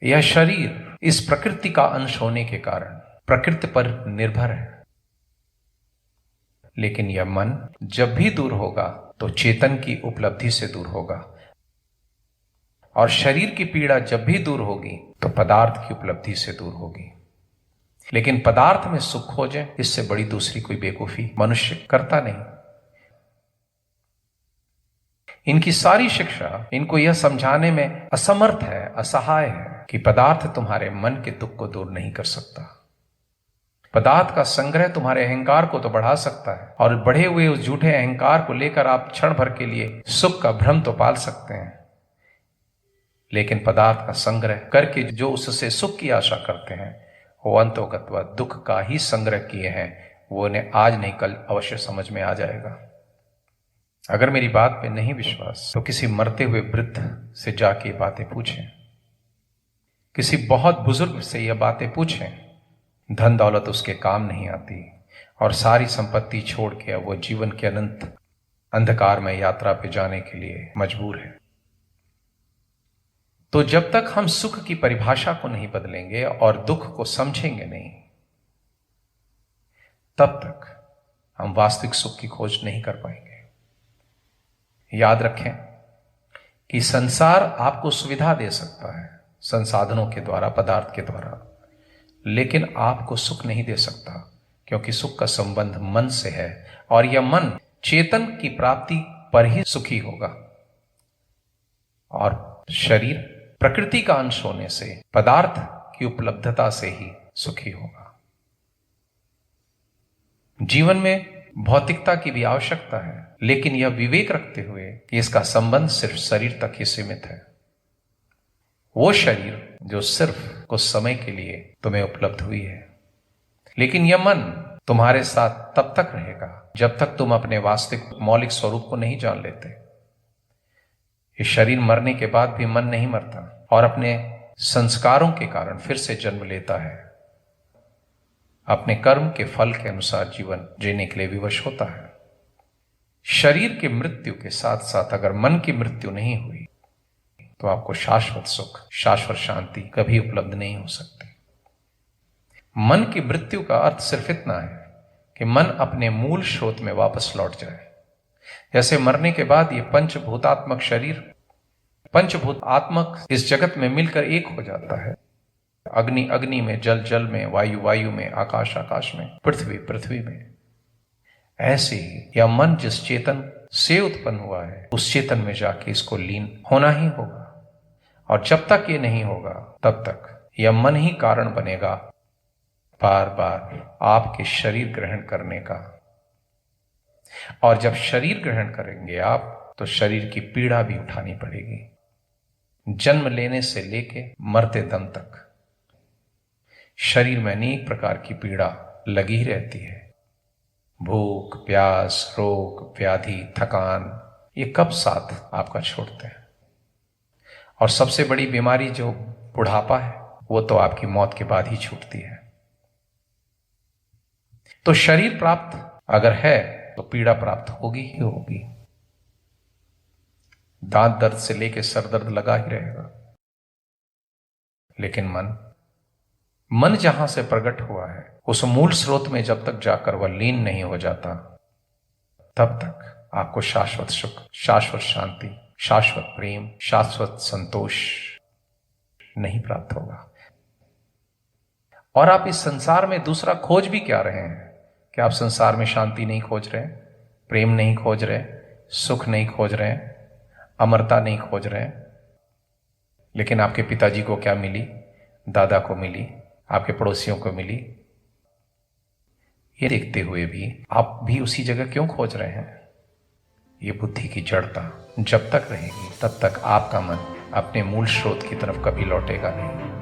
यह शरीर इस प्रकृति का अंश होने के कारण प्रकृति पर निर्भर है, लेकिन यह मन जब भी दूर होगा तो चेतन की उपलब्धि से दूर होगा, और शरीर की पीड़ा जब भी दूर होगी तो पदार्थ की उपलब्धि से दूर होगी। लेकिन पदार्थ में सुख खोजें, इससे बड़ी दूसरी कोई बेवकूफी मनुष्य करता नहीं। इनकी सारी शिक्षा इनको यह समझाने में असमर्थ है, असहाय है कि पदार्थ तुम्हारे मन के दुख को दूर नहीं कर सकता। पदार्थ का संग्रह तुम्हारे अहंकार को तो बढ़ा सकता है, और बढ़े हुए उस झूठे अहंकार को लेकर आप क्षण भर के लिए सुख का भ्रम तो पाल सकते हैं, लेकिन पदार्थ का संग्रह करके जो उससे सुख की आशा करते हैं वो अंतोगत्वा दुख का ही संग्रह किए हैं। वो उन्हें आज नहीं कल अवश्य समझ में आ जाएगा। अगर मेरी बात पे नहीं विश्वास तो किसी मरते हुए वृद्ध से जाके बातें पूछें, किसी बहुत बुजुर्ग से यह बातें पूछें। धन दौलत उसके काम नहीं आती और सारी संपत्ति छोड़ के वो जीवन के अनंत अंधकार में यात्रा पे जाने के लिए मजबूर है। तो जब तक हम सुख की परिभाषा को नहीं बदलेंगे और दुख को समझेंगे नहीं, तब तक हम वास्तविक सुख की खोज नहीं कर पाएंगे। याद रखें कि संसार आपको सुविधा दे सकता है संसाधनों के द्वारा, पदार्थ के द्वारा, लेकिन आपको सुख नहीं दे सकता, क्योंकि सुख का संबंध मन से है, और यह मन चेतन की प्राप्ति पर ही सुखी होगा। और शरीर प्रकृति का अंश होने से, पदार्थ की उपलब्धता से ही सुखी होगा। जीवन में भौतिकता की भी आवश्यकता है, लेकिन यह विवेक रखते हुए कि इसका संबंध सिर्फ शरीर तक ही सीमित है। वो शरीर जो सिर्फ कुछ समय के लिए तुम्हें उपलब्ध हुई है, लेकिन यह मन तुम्हारे साथ तब तक रहेगा जब तक तुम अपने वास्तविक मौलिक स्वरूप को नहीं जान लेते। ये शरीर मरने के बाद भी मन नहीं मरता और अपने संस्कारों के कारण फिर से जन्म लेता है, अपने कर्म के फल के अनुसार जीवन जीने के लिए विवश होता है। शरीर की मृत्यु के साथ साथ अगर मन की मृत्यु नहीं हुई तो आपको शाश्वत सुख, शाश्वत शांति कभी उपलब्ध नहीं हो सकती। मन की मृत्यु का अर्थ सिर्फ इतना है कि मन अपने मूल स्रोत में वापस लौट जाए। जैसे मरने के बाद ये पंचभूतात्मक शरीर, पंचभूतात्मक इस जगत में मिलकर एक हो जाता है। अग्नि अग्नि में, जल जल में, वायु वायु में, आकाश आकाश में, पृथ्वी पृथ्वी में। ऐसे ही यह मन जिस चेतन से उत्पन्न हुआ है उस चेतन में जाके इसको लीन होना ही होगा, और जब तक ये नहीं होगा तब तक यह मन ही कारण बनेगा बार बार आपके शरीर ग्रहण करने का। और जब शरीर ग्रहण करेंगे आप तो शरीर की पीड़ा भी उठानी पड़ेगी, जन्म लेने से लेके मरते दम तक शरीर में अनेक प्रकार की पीड़ा लगी ही रहती है। भूख, प्यास, रोग, व्याधि, थकान, ये कब साथ आपका छोड़ते हैं। और सबसे बड़ी बीमारी जो बुढ़ापा है वो तो आपकी मौत के बाद ही छूटती है। तो शरीर प्राप्त अगर है तो पीड़ा प्राप्त होगी ही होगी। दांत दर्द से लेके सर दर्द लगा ही रहेगा, लेकिन मन जहां से प्रकट हुआ है उस मूल स्रोत में जब तक जाकर वह लीन नहीं हो जाता तब तक आपको शाश्वत सुख, शाश्वत शांति, शाश्वत प्रेम, शाश्वत संतोष नहीं प्राप्त होगा। और आप इस संसार में दूसरा खोज भी क्या रहे हैं? कि आप संसार में शांति नहीं खोज रहे, प्रेम नहीं खोज रहे, सुख नहीं खोज रहे, अमरता नहीं खोज रहे, लेकिन आपके पिताजी को क्या मिली, दादा को मिली, आपके पड़ोसियों को मिली। ये देखते हुए भी आप भी उसी जगह क्यों खोज रहे हैं? ये बुद्धि की जड़ता जब तक रहेगी तब तक आपका मन अपने मूल स्रोत की तरफ कभी लौटेगा नहीं।